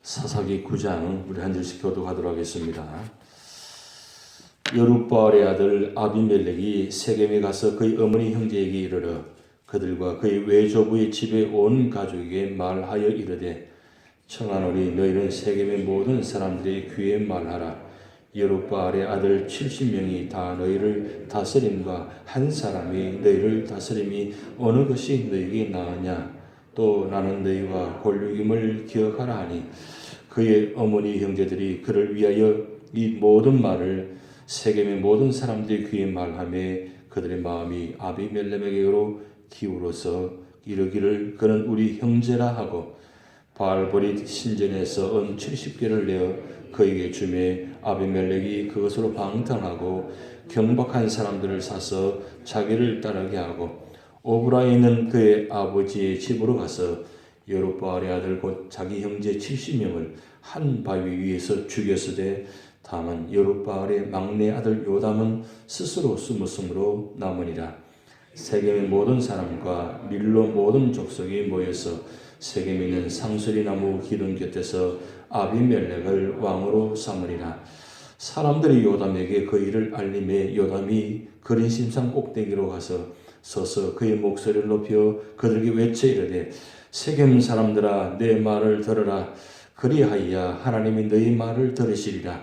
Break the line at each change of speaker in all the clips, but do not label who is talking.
사사기 9장 우리 한 절씩 교독하도록 하겠습니다. 여룻바알의 아들 아비멜렉이 세겜에 가서 그의 어머니 형제에게 이르러 그들과 그의 외조부의 집에 온 가족에게 말하여 이르되 청하노니 너희는 세겜의 모든 사람들의 귀에 말하라. 여룻바알의 아들 70명이 다 너희를 다스림과 한 사람이 너희를 다스림이 어느 것이 너희에게 나으냐. 또 나는 너희와 권륙임을 기억하라 하니 그의 어머니 형제들이 그를 위하여 이 모든 말을 세겜의 모든 사람들의 귀에 말하며 그들의 마음이 아비멜렉에게로 기울어서 이르기를 그는 우리 형제라 하고 바알보릿 신전에서 은 70개를 내어 그에게 주매 아비멜렉이 그것으로 방탕하고 경박한 사람들을 사서 자기를 따르게 하고 오브라에 있는 그의 아버지의 집으로 가서 여룻바알의 아들 곧 자기 형제 70명을 한 바위 위에서 죽였으되 다만 여룻바알의 막내 아들 요담은 스스로 숨었으므로 남으니라. 세겜의 모든 사람과 밀로 모든 족속이 모여서 세겜에 있는 상수리 나무 기둥 곁에서 아비멜렉을 왕으로 삼으리라. 사람들이 요담에게 그 일을 알림해 요담이 그린심산 꼭대기로 가서 서서 그의 목소리를 높여 그들에게 외쳐 이르되 세겜 사람들아 내 말을 들으라. 그리하여 하나님이 너희 말을 들으시리라.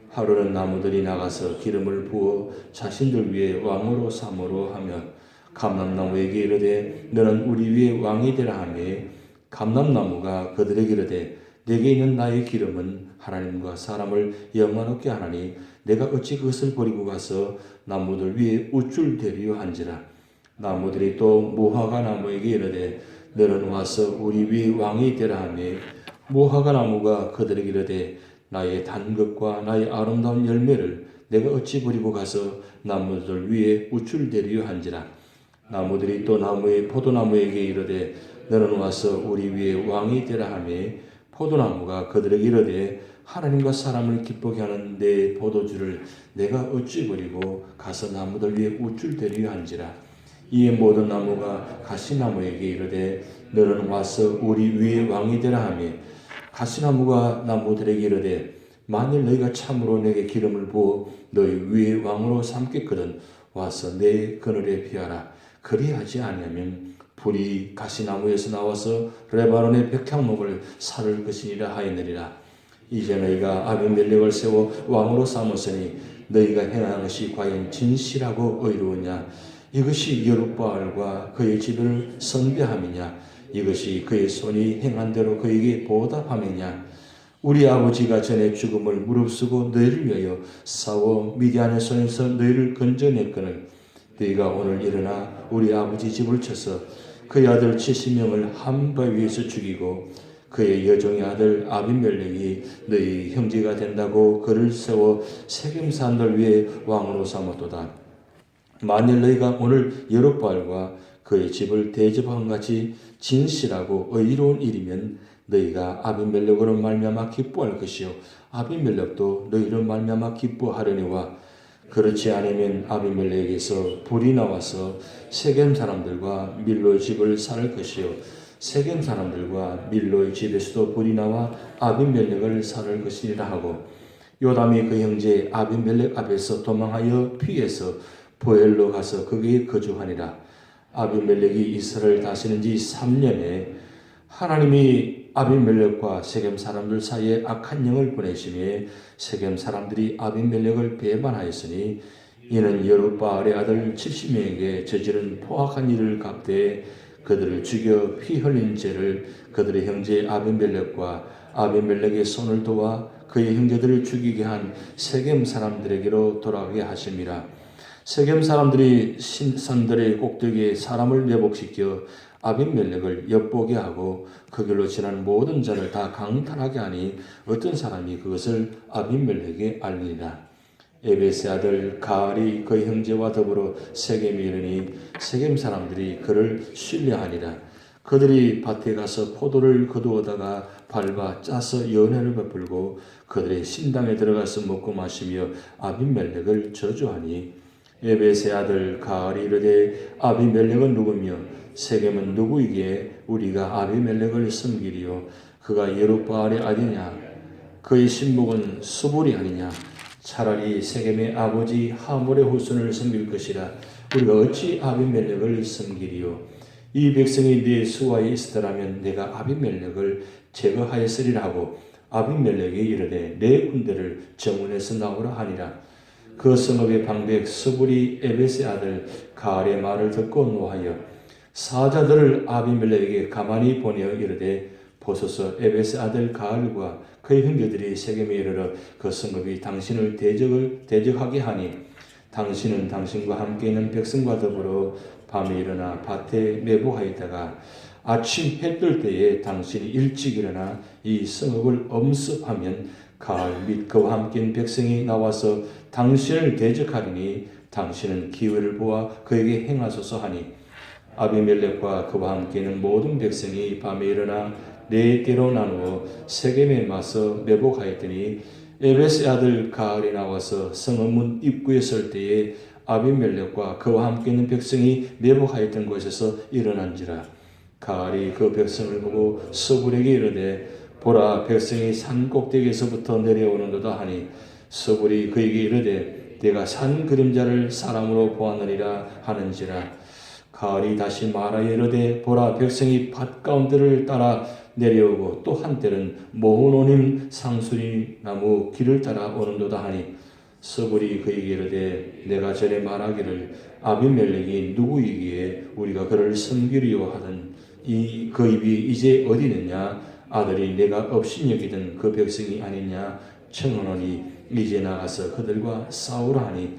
하루는 나무들이 나가서 기름을 부어 자신들 위에 왕으로 삼으로 하며 감람나무에게 이르되 너는 우리 위에 왕이 되라 하며 감람나무가 그들에게 이르되 내게 있는 나의 기름은 하나님과 사람을 영화롭게 하나니 내가 어찌 그것을 버리고 가서 나무들 위에 우쭐대리요 한지라. 나무들이 또 무화과 나무에게 이르되 너는 와서 우리 위에 왕이 되라 하며 무화과 나무가 그들에게 이르되 나의 단것과 나의 아름다운 열매를 내가 어찌 버리고 가서 나무들 위에 우쭐대리요 한지라. 나무들이 또 나무의 포도나무에게 이르되 너는 와서 우리 위에 왕이 되라 하며 포도나무가 그들에게 이르되 하나님과 사람을 기쁘게 하는 내 포도주를 내가 어찌 버리고 가서 나무들 위에 우쭐대리요 한지라. 이에 모든 나무가 가시나무에게 이르되 너는 와서 우리 위에 왕이 되라 하며 가시나무가 나무들에게 이르되 만일 너희가 참으로 내게 기름을 부어 너희 위에 왕으로 삼겠거든 와서 내 그늘에 피하라. 그리하지 아니하면 불이 가시나무에서 나와서 레바논의 백향목을 살을 것이니라 하였느니라. 이제 너희가 아비멜렉을 세워 왕으로 삼았으니 너희가 행한 것이 과연 진실하고 의로우냐. 이것이 여룻바알과 그의 집을 선배함이냐. 이것이 그의 손이 행한 대로 그에게 보답함이냐. 우리 아버지가 전에 죽음을 무릅쓰고 너희를 위하여 싸워 미디안의 손에서 너희를 건져냈거늘 너희가 오늘 일어나 우리 아버지 집을 쳐서 그의 아들 70명을 한 바위 위에서 죽이고 그의 여종의 아들 아비멜렉이 너희 형제가 된다고 그를 세워 세겜 사람들 위에 왕으로 삼았도다. 만일 너희가 오늘 여룻바알과 그의 집을 대접한 같이 진실하고 의로운 일이면 너희가 아비멜렉으로 말미암아 기뻐할 것이요 아비멜렉도 너희로 말미암아 기뻐하려니와 그렇지 않으면 아비멜렉에게서 불이 나와서 세겜 사람들과 밀로의 집을 살 것이요 세겜 사람들과 밀로의 집에서도 불이 나와 아비멜렉을 살 것이라 하고 요담이 그 형제 아비멜렉 앞에서 도망하여 피해서 보엘로 가서 거기에 거주하니라. 아비멜렉이 이스라엘을 다스린 지 3년에 하나님이 아비멜렉과 세겜 사람들 사이에 악한 영을 보내시며 세겜 사람들이 아비멜렉을 배반하였으니 이는 여룻바알의 아들 70명에게 저지른 포악한 일을 갚되 그들을 죽여 피 흘린 죄를 그들의 형제 아비멜렉과 아비멜렉의 손을 도와 그의 형제들을 죽이게 한 세겜 사람들에게로 돌아가게 하심이라. 세겜 사람들이 산들의 꼭대기에 사람을 매복시켜 아비멜렉을 엿보게 하고 그 길로 지나는 모든 자를 다 강탈하게 하니 어떤 사람이 그것을 아비멜렉에게 알리니라. 에벳의 아들 가알이 그의 형제와 더불어 세겜에 이르니 세겜 사람들이 그를 신뢰하니라. 그들이 밭에 가서 포도를 거두어다가 밟아 짜서 연회를 베풀고 그들의 신당에 들어가서 먹고 마시며 아비멜렉을 저주하니 에벳의 아들 가알이 이르되 아비멜렉은 누구며 세겜은 누구이기에 우리가 아비멜렉을 섬기리요? 그가 예루바알의 아들이냐? 그의 신복은 수불이 아니냐? 차라리 세겜의 아버지 하몰의 후손을 섬길 것이라. 우리가 어찌 아비멜렉을 섬기리요? 이 백성이 네 수하에 있으더라면 내가 아비멜렉을 제거하였으리라 하고 아비멜렉이 이르되 내 군대를 정원에서 나오라 하니라. 그 성읍의 방백 스불이 에벳의 아들 가알의 말을 듣고 노하여 사자들을 아비멜렉에게 가만히 보내어 이르되 보소서 에벳의 아들 가알과 그의 형제들이 세겜에 이르러 그 성읍이 당신을 대적하게 하니 당신은 당신과 함께 있는 백성과 더불어 밤에 일어나 밭에 매복하였다가 아침 해 뜰 때에 당신이 일찍 일어나 이 성읍을 엄습하면 가알 및 그와 함께 있는 백성이 나와서 당신을 대적하리니 당신은 기회를 보아 그에게 행하소서 하니 아비멜렉과 그와 함께 있는 모든 백성이 밤에 일어나 네 대로 나누어 세겜에 맞서 매복하였더니 에벳의 아들 가알이 나와서 성읍 문 입구에 설 때에 아비멜렉과 그와 함께 있는 백성이 매복하였던 곳에서 일어난지라. 가알이 그 백성을 보고 스불에게 이르되 보라 백성이 산 꼭대기에서부터 내려오는도다 하니 스불이 그에게 이르되 내가 산 그림자를 사람으로 보았느니라 하는지라. 가알이 다시 말하여 이르되 보라 백성이 밭 가운데를 따라 내려오고 또 한때는 모호노님 상수리 나무 길을 따라 오는도다 하니 스불이 그에게 이르되 내가 전에 말하기를 아비멜렉이 누구이기에 우리가 그를 섬기리요 하던 그 입이 이제 어디 있느냐? 아들이 내가 업신여기던 그 백성이 아니냐? 청하노니 이제 나가서 그들과 싸우라 하니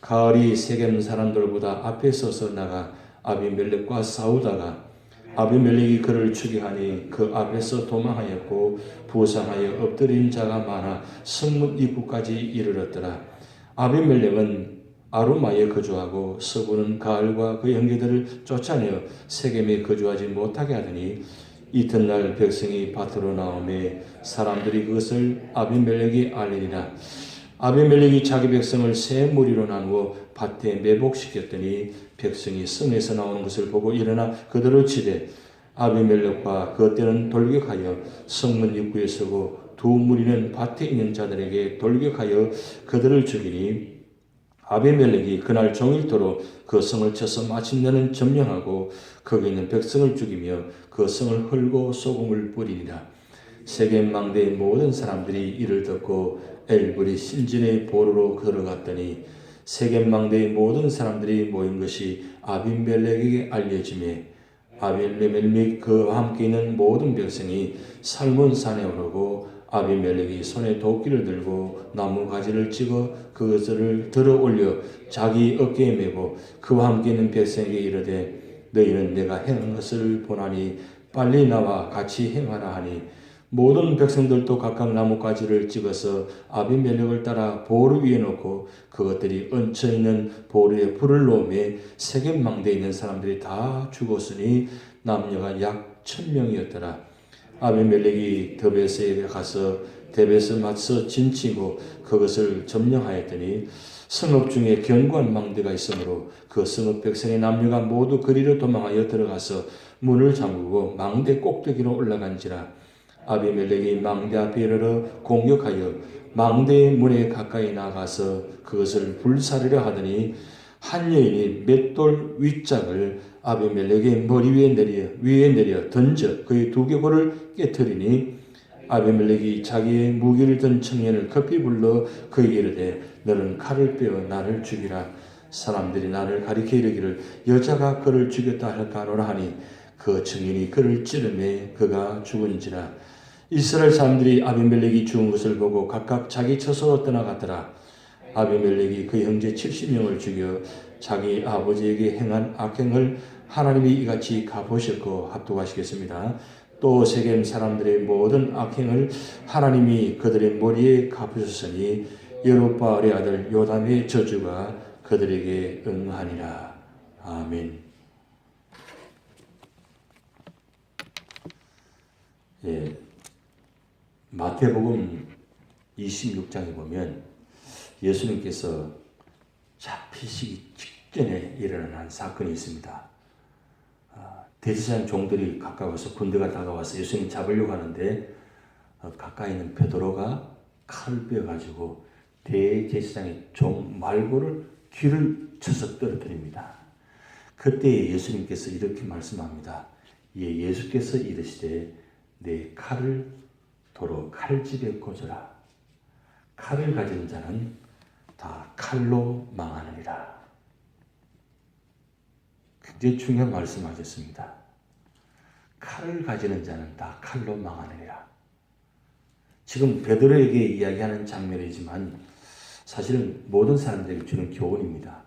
가알이 세겜 사람들보다 앞에 서서 나가 아비멜렉과 싸우다가 아비멜렉이 그를 추격하니 그 앞에서 도망하였고 부상하여 엎드린 자가 많아 성문 입구까지 이르렀더라. 아비멜렉은 아루마에 거주하고 스불은 가알과 그 형제들을 쫓아내어 세겜에 거주하지 못하게 하더니 이튿날 백성이 밭으로 나오매 사람들이 그것을 아비멜렉이 알리니라. 아비멜렉이 자기 백성을 세 무리로 나누어 밭에 매복시켰더니 백성이 성에서 나오는 것을 보고 일어나 그들을 치되 아비멜렉과 그때는 돌격하여 성문 입구에 서고 두 무리는 밭에 있는 자들에게 돌격하여 그들을 죽이니 아비멜렉이 그날 종일토록 그 성을 쳐서 마침내는 점령하고 거기 있는 백성을 죽이며 그 성을 헐고 소금을 뿌리니라. 세겜 망대의 모든 사람들이 이를 듣고 엘불이 신진의 보루로 걸어갔더니 세겜 망대의 모든 사람들이 모인 것이 아비멜렉에게 알려지매 아비멜렉 및 그와 함께 있는 모든 백성이 살몬산에 오르고 아비멜렉이 손에 도끼를 들고 나무 가지를 찍어 그것을 들어 올려 자기 어깨에 메고 그와 함께 있는 백성에게 이르되 너희는 내가 행한 것을 보나니 빨리 나와 같이 행하라 하니 모든 백성들도 각각 나뭇가지를 찍어서 아비멜렉을 따라 보루 위에 놓고 그것들이 얹혀있는 보루에 불을 놓으며 세겜 망대에 있는 사람들이 다 죽었으니 남녀가 약 1000명이었더라. 아비멜렉이 드베스에 가서 데베스 맞서 진치고 그것을 점령하였더니 성읍 중에 견고한 망대가 있으므로 그 성읍 백성의 남녀가 모두 그리로 도망하여 들어가서 문을 잠그고 망대 꼭대기로 올라간지라. 아비멜렉이 망대 앞에 이르러 공격하여 망대의 문에 가까이 나가서 그것을 불사르려 하더니 한 여인이 맷돌 윗짝을 아비멜렉의 머리 위에 내려 던져 그의 두개골을 깨뜨리니 아비멜렉이 자기의 무기를 든 청년을 급히 불러 그에게 이르되 너는 칼을 빼어 나를 죽이라. 사람들이 나를 가리켜 이르기를 여자가 그를 죽였다 할까노라 하니 그 청년이 그를 찌르매 그가 죽은지라. 이스라엘 사람들이 아비멜렉이 죽은 것을 보고 각각 자기 처소로 떠나갔더라. 아비멜렉이 그 형제 70명을 죽여 자기 아버지에게 행한 악행을 하나님이 이같이 갚으셨고 합독하시겠습니다. 또 세겜 사람들의 모든 악행을 하나님이 그들의 머리에 갚으셨으니 여룹바알의 아들 요담의 저주가 그들에게 응하니라. 아멘. 예, 마태복음 26장에 보면 예수님께서 잡히시기 직전에 일어난 사건이 있습니다. 대제사장 종들이 가까워서 군대가 다가와서 예수님 잡으려고 하는데 가까이 있는 베드로가 칼을 빼어가지고 대제사장의 종 말고를 귀를 쳐서 떨어뜨립니다. 그때 예수님께서 이렇게 말씀합니다. 예수께서 이르시되 내 칼을 도로 칼집에 꽂으라. 칼을 가진 자는 다 칼로 망하느니라. 굉장히 중요한 말씀하셨습니다. 칼을 가지는 자는 다 칼로 망하느니라. 지금 베드로에게 이야기하는 장면이지만 사실은 모든 사람들에게 주는 교훈입니다.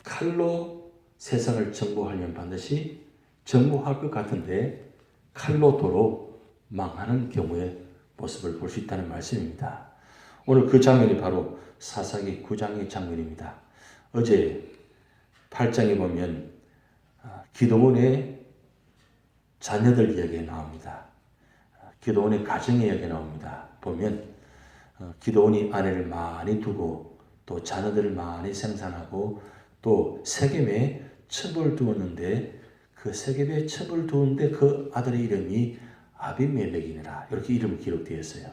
칼로 세상을 정복하려면 반드시 정복할 것 같은데 칼로 도로 망하는 경우의 모습을 볼 수 있다는 말씀입니다. 오늘 그 장면이 바로 사사기 9장의 장면입니다. 어제 8장에 보면 기드온의 자녀들 이야기가 나옵니다. 기드온의 가정 이야기가 나옵니다. 보면 기드온이 아내를 많이 두고 또 자녀들을 많이 생산하고 또 세겜에 첩을 두었는데 그 세겜에 첩을 두었는데 그 아들의 이름이 아비멜렉이니라. 이렇게 이름이 기록되어 있어요.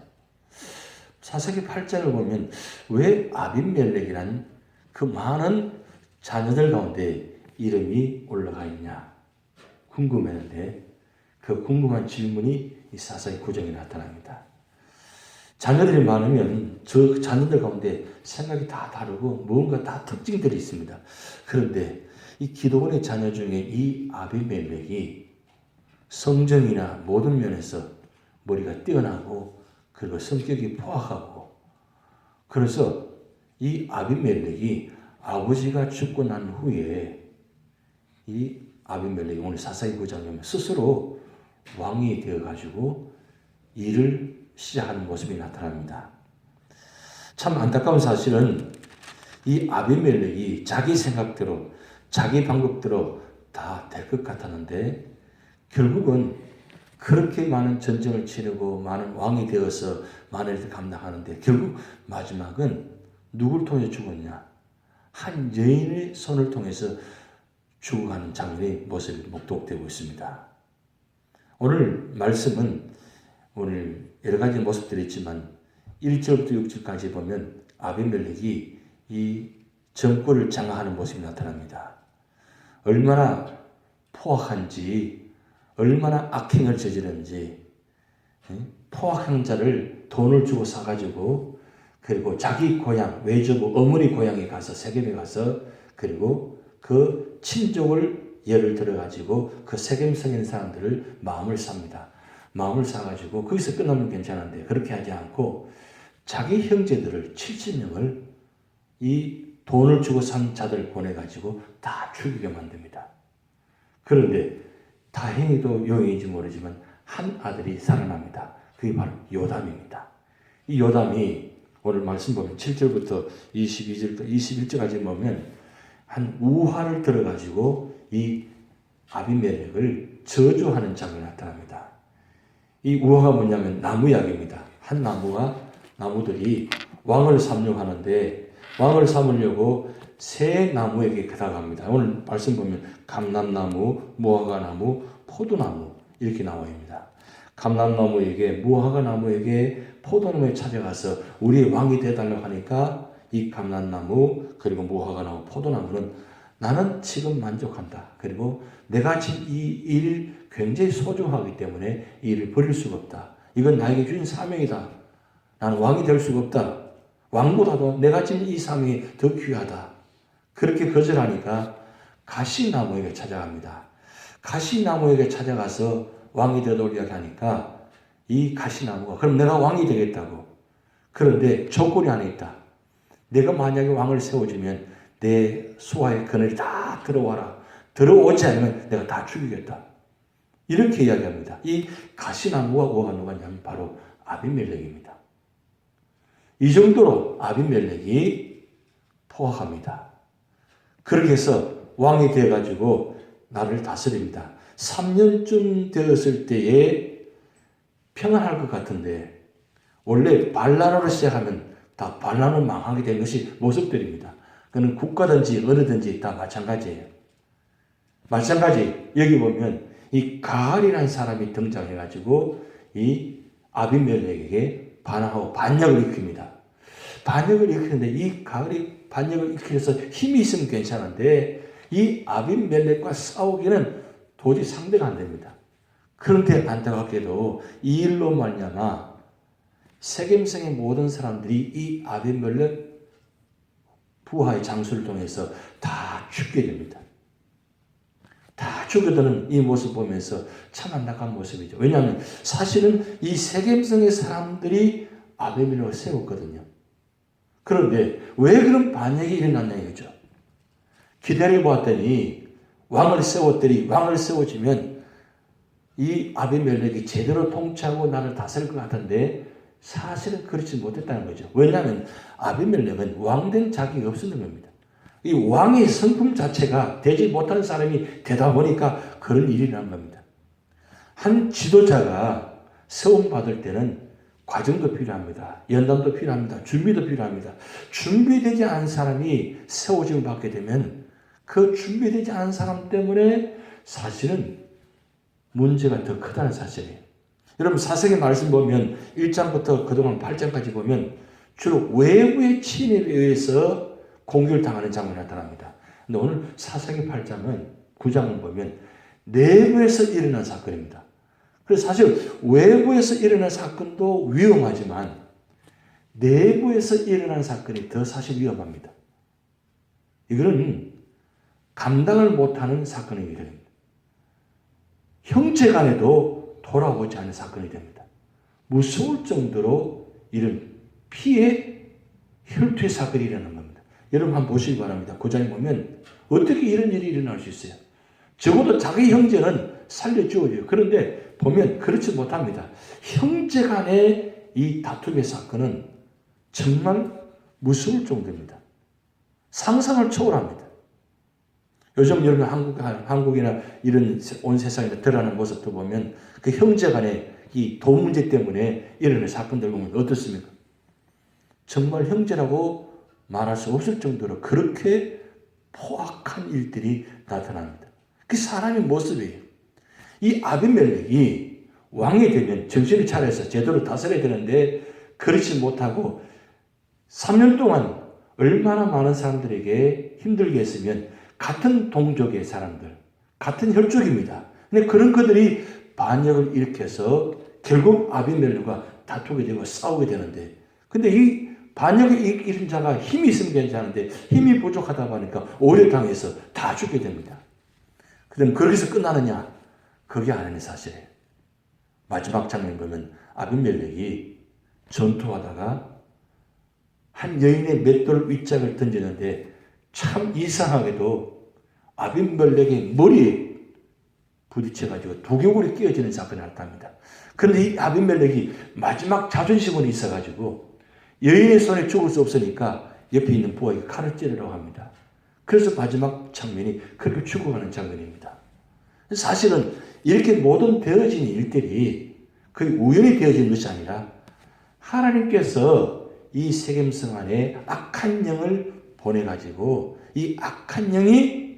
사사기 8장을 보면 왜 아비멜렉이란 그 많은 자녀들 가운데 이름이 올라가 있냐 궁금했는데 그 궁금한 질문이 이 사사기 9장에 나타납니다. 자녀들이 많으면 저 자녀들 가운데 생각이 다 다르고 무언가 다 특징들이 있습니다. 그런데 이 기드온의 자녀 중에 이 아비멜렉이 성정이나 모든 면에서 머리가 뛰어나고 그리고 성격이 포악하고 그래서 이 아비멜렉이 아버지가 죽고 난 후에 이 아비멜렉이 오늘 사사기 9장에 보면 스스로 왕이 되어가지고 일을 시작하는 모습이 나타납니다. 참 안타까운 사실은 이 아비멜렉이 자기 생각대로 자기 방법대로 다 될 것 같았는데 결국은 그렇게 많은 전쟁을 치르고 많은 왕이 되어서 많은 일을 감당하는데 결국 마지막은 누굴 통해 죽었냐? 한 여인의 손을 통해서 죽어가는 장면의 모습이 목독되고 있습니다. 오늘 말씀은 오늘 여러 가지 모습들이 있지만 1절부터 6절까지 보면 아비멜렉이 이 정권을 장악하는 모습이 나타납니다. 얼마나 포악한지 얼마나 악행을 저지르는지 포악한 자를 돈을 주고 사가지고 그리고 자기 고향 외조부 어머니 고향에 가서 세겜에 가서 그리고 그 친족을 예를 들어가지고 그 세겜 성인 사람들을 마음을 삽니다. 마음을 사가지고 거기서 끝나면 괜찮은데 그렇게 하지 않고 자기 형제들을 70명을 이 돈을 주고 산 자들 보내가지고 다 죽이게 만듭니다. 그런데 다행히도 요인인지 모르지만 한 아들이 살아납니다. 그게 바로 요담입니다. 이 요담이 오늘 말씀 보면 7절부터 21절까지 보면 한 우화를 들어가지고 이 아비멜렉을 저주하는 장면이 나타납니다. 이 우화가 뭐냐면 나무약입니다. 한 나무들이 왕을 삼려고 하는데 왕을 삼으려고 세 나무에게 다가갑니다. 오늘 말씀 보면 감람나무, 무화과나무, 포도나무 이렇게 나와 있습니다. 감람나무에게 무화과나무에게 포도나무에 찾아가서 우리의 왕이 되어달라고 하니까 이 감람나무 그리고 무화과나무, 포도나무는 나는 지금 만족한다. 그리고 내가 지금 이 일 굉장히 소중하기 때문에 이 일을 버릴 수가 없다. 이건 나에게 주신 사명이다. 나는 왕이 될 수가 없다. 왕보다도 내가 지금 이 사명이 더 귀하다. 그렇게 거절하니까 가시나무에게 찾아갑니다. 가시나무에게 찾아가서 왕이 되도록 이야기하니까 이 가시나무가 그럼 내가 왕이 되겠다고. 그런데 조건이 하나 있다. 내가 만약에 왕을 세워주면 내 수하의 그늘이 다 들어와라. 들어오지 않으면 내가 다 죽이겠다. 이렇게 이야기합니다. 이 가시나무가 누가 냐면 바로 아비멜렉입니다. 이 정도로 아비멜렉이 포악합니다. 그렇게 해서 왕이 되어가지고 나를 다스립니다. 3년쯤 되었을 때에 평안할 것 같은데 원래 반란으로 시작하면 다 반란으로 망하게 되는 것이 모습들입니다. 그는 국가든지 어느든지 다 마찬가지예요. 마찬가지 여기 보면 이 가알이라는 사람이 등장해가지고 이 아비멜렉에게 반항하고 반역을 일으킵니다. 반역을 일으키는데 이 가알이 반역을 일으키기 위해서 힘이 있으면 괜찮은데 이 아비멜렉과 싸우기는 도저히 상대가 안 됩니다. 그런데 안타깝게도 이 일로 말미암아 세겜성의 모든 사람들이 이 아비멜렉 부하의 장수를 통해서 다 죽게 됩니다. 다 죽어드는 이 모습 보면서 참 안타까운 모습이죠. 왜냐하면 사실은 이 세겜성의 사람들이 아비멜렉을 세웠거든요. 그런데 왜 그런 반역이 일어났냐 이거죠. 기다려보았더니 왕을 세웠더니 왕을 세워지면 이 아비멜렉이 제대로 통치하고 나를 다스릴 것 같은데 사실은 그렇지 못했다는 거죠. 왜냐하면 아비멜렉은 왕된 자격이 없었는 겁니다. 이 왕의 성품 자체가 되지 못하는 사람이 되다 보니까 그런 일이 난 겁니다. 한 지도자가 세움받을 때는 과정도 필요합니다. 연단도 필요합니다. 준비도 필요합니다. 준비되지 않은 사람이 세워짐을 받게 되면 그 준비되지 않은 사람 때문에 사실은 문제가 더 크다는 사실이에요. 여러분 사세기 말씀 보면 1장부터 그동안 8장까지 보면 주로 외부의 침입에 의해서 공격을 당하는 장면이 나타납니다. 근데 오늘 사세기 8장은 9장을 보면 내부에서 일어난 사건입니다. 그래서 사실 외부에서 일어난 사건도 위험하지만 내부에서 일어난 사건이 더 사실 위험합니다. 이거는 감당을 못하는 사건이 됩니다. 형제 간에도 돌아오지 않은 사건이 됩니다. 무서울 정도로 이런 피해 혈투의 사건이 일어나는 겁니다. 여러분 한번 보시기 바랍니다. 9장에 보면 어떻게 이런 일이 일어날 수 있어요? 적어도 자기 형제는 살려주어요. 그런데 보면 그렇지 못합니다. 형제 간의 이 다툼의 사건은 정말 무서울 정도입니다. 상상을 초월합니다. 요즘 여러분 한국이나 이런 온 세상에 드러나는 모습도 보면 그 형제 간의 이 돈 문제 때문에 일어나는 사건들 보면 어떻습니까? 정말 형제라고 말할 수 없을 정도로 그렇게 포악한 일들이 나타납니다. 그 사람의 모습이에요. 이 아비멜렉이 왕이 되면 정신을 차려서 제대로 다스려야 되는데 그렇지 못하고 3년 동안 얼마나 많은 사람들에게 힘들게 했으면 같은 동족의 사람들, 같은 혈족입니다. 근데 그런 그들이 반역을 일으켜서 결국 아비멜렉과 다투게 되고 싸우게 되는데 근데 이 반역을 일으킨 자가 힘이 있으면 괜찮은데 힘이 부족하다 보니까 오히려 당해서 다 죽게 됩니다. 그럼 그렇게 끝나느냐? 그게 아니는 사실이에요. 마지막 장면 보면 아비멜렉이 전투하다가 한 여인의 맷돌 윗짝을 던지는데 참 이상하게도 아비멜렉의 머리에 부딪혀가지고 두개골이 끼어지는 사건이 나타납니다. 그런데 이 아비멜렉이 마지막 자존심은 있어가지고 여인의 손에 죽을 수 없으니까 옆에 있는 부하에게 칼을 찌르라고 합니다. 그래서 마지막 장면이 그렇게 죽어가는 장면입니다. 사실은 이렇게 모든 되어진 일들이 거의 우연히 되어진 것이 아니라 하나님께서 이 세겜성 안에 악한 영을 보내가지고 이 악한 영이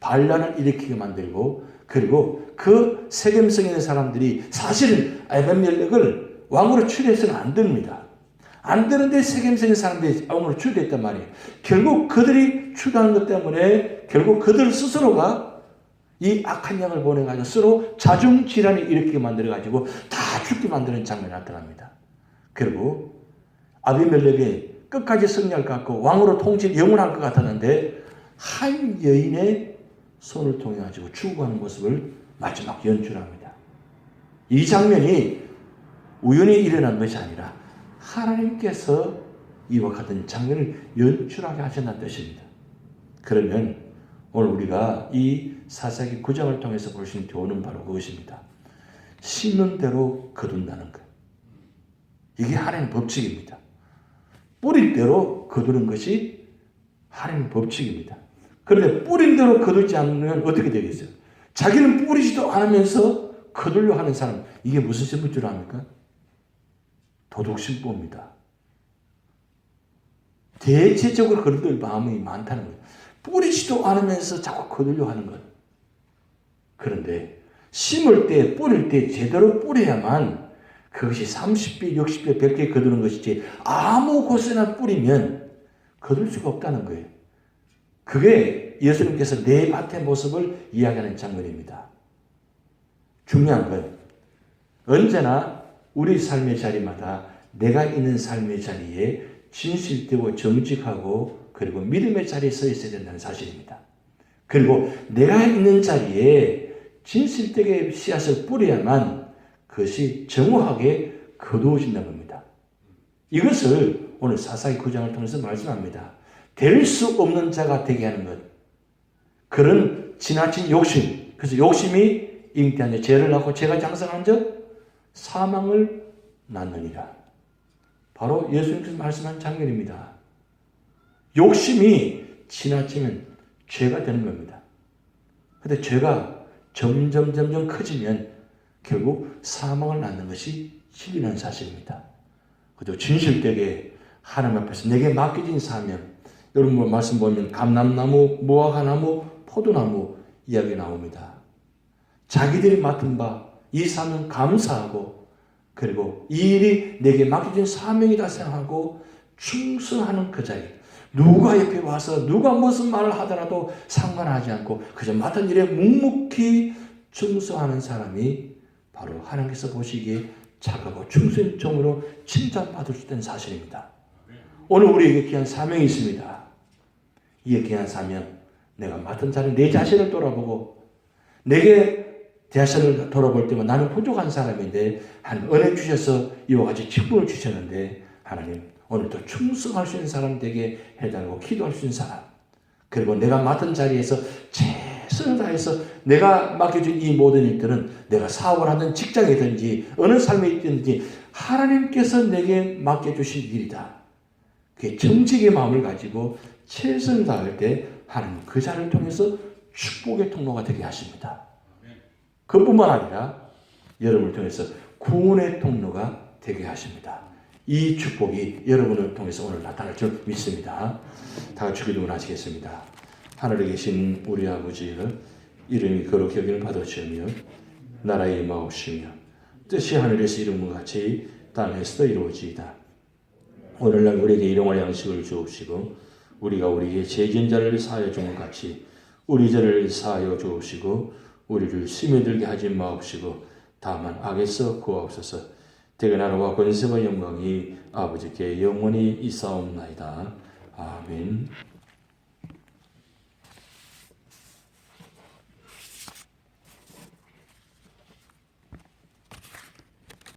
반란을 일으키게 만들고 그리고 그 세겜성에 있는 사람들이 사실은 아비멜렉을 왕으로 추대해서는 안 됩니다. 안 되는데 세겜성의 사람들이 왕으로 추대했단 말이에요. 결국 그들이 추대하는 것 때문에 결국 그들 스스로가 이 악한 영을 보내가지고 서로 자중질환을 일으키게 만들어가지고 다 죽게 만드는 장면이 나타납니다. 그리고 아비멜렉이 끝까지 승리할 것 같고 왕으로 통치 영원할 것 같았는데 한 여인의 손을 통해 가지고 죽어가는 모습을 마지막 연출합니다. 이 장면이 우연히 일어난 것이 아니라 하나님께서 이와 같은 장면을 연출하게 하셨다는 뜻입니다. 그러면 오늘 우리가 이 사사기 9장을 통해서 볼 수 있는 교훈은 바로 그것입니다. 심는 대로 거둔다는 것. 이게 하나님의 법칙입니다. 뿌린 대로 거두는 것이 하나님의 법칙입니다. 그런데 뿌린 대로 거두지 않으면 어떻게 되겠어요? 자기는 뿌리지도 않으면서 거두려고 하는 사람, 이게 무슨 신분 줄 압니까? 도둑신부입니다. 대체적으로 그런 마음이 많다는 거예요. 뿌리지도 않으면서 자꾸 거두려고 하는 것. 그런데 심을 때, 뿌릴 때 제대로 뿌려야만 그것이 30배, 60배, 100배 거두는 것이지 아무 곳에나 뿌리면 거둘 수가 없다는 거예요. 그게 예수님께서 내 밭의 모습을 이야기하는 장면입니다. 중요한 건 언제나 우리 삶의 자리마다 내가 있는 삶의 자리에 진실되고 정직하고 그리고 믿음의 자리에 서 있어야 된다는 사실입니다. 그리고 내가 있는 자리에 진실되게 씨앗을 뿌려야만 그것이 정확하게 거두어진다는 겁니다. 이것을 오늘 사사기 9장을 통해서 말씀합니다. 될 수 없는 자가 되게 하는 것. 그런 지나친 욕심. 그래서 욕심이 잉태한 자, 죄를 낳고 죄가 장성한 적 사망을 낳느니라. 바로 예수님께서 말씀한 장면입니다. 욕심이 지나치면 죄가 되는 겁니다. 그런데 죄가 점점 커지면 결국 사망을 낳는 것이 진리라는 사실입니다. 그리고 진실되게 하나님 앞에서 내게 맡겨진 사명, 여러분 말씀 보면 감람나무, 무화과나무, 포도나무 이야기 나옵니다. 자기들이 맡은 바 이 사명 감사하고 그리고 이 일이 내게 맡겨진 사명이다 생각하고 충성하는 그 자리. 누가 옆에 와서 누가 무슨 말을 하더라도 상관하지 않고 그저 맡은 일에 묵묵히 충성하는 사람이 바로 하나님께서 보시기에 착하고 충성적으로 칭찬받을 수 있다는 사실입니다. 오늘 우리에게 귀한 사명이 있습니다. 이 귀한 사명, 내가 맡은 자리 내 자신을 돌아보고 내게 자신을 돌아볼 때면 나는 부족한 사람인데 하나님 은혜 주셔서 이와 같이 직분을 주셨는데 하나님 오늘도 충성할 수 있는 사람 되게 해달라고 기도할 수 있는 사람, 그리고 내가 맡은 자리에서 최선을 다해서 내가 맡겨준 이 모든 일들은 내가 사업을 하든 직장이든지 어느 삶에 있든지 하나님께서 내게 맡겨주신 일이다. 그게 정직의 마음을 가지고 최선을 다할 때 하나님 그 자를 통해서 축복의 통로가 되게 하십니다. 그뿐만 아니라 여러분을 통해서 구원의 통로가 되게 하십니다. 이 축복이 여러분을 통해서 오늘 나타날 줄 믿습니다. 다 같이 기도하시겠습니다. 하늘에 계신 우리 아버지여, 이름이 거룩히 여김을 받아주며 나라의 임하옵시며 뜻이 하늘에서 이룬 것 같이 땅에서도 이루어지이다. 오늘날 우리에게 일용할 양식을 주옵시고 우리가 우리에게 죄진 자를 사하여 준 것 같이 우리 죄를 사하여 주옵시고 우리를 심에 들게 하지 마옵시고 다만 악에서 구하옵소서. 대개 나라와 권세와 영광이 아버지께 영원히 있사옵나이다. 아멘.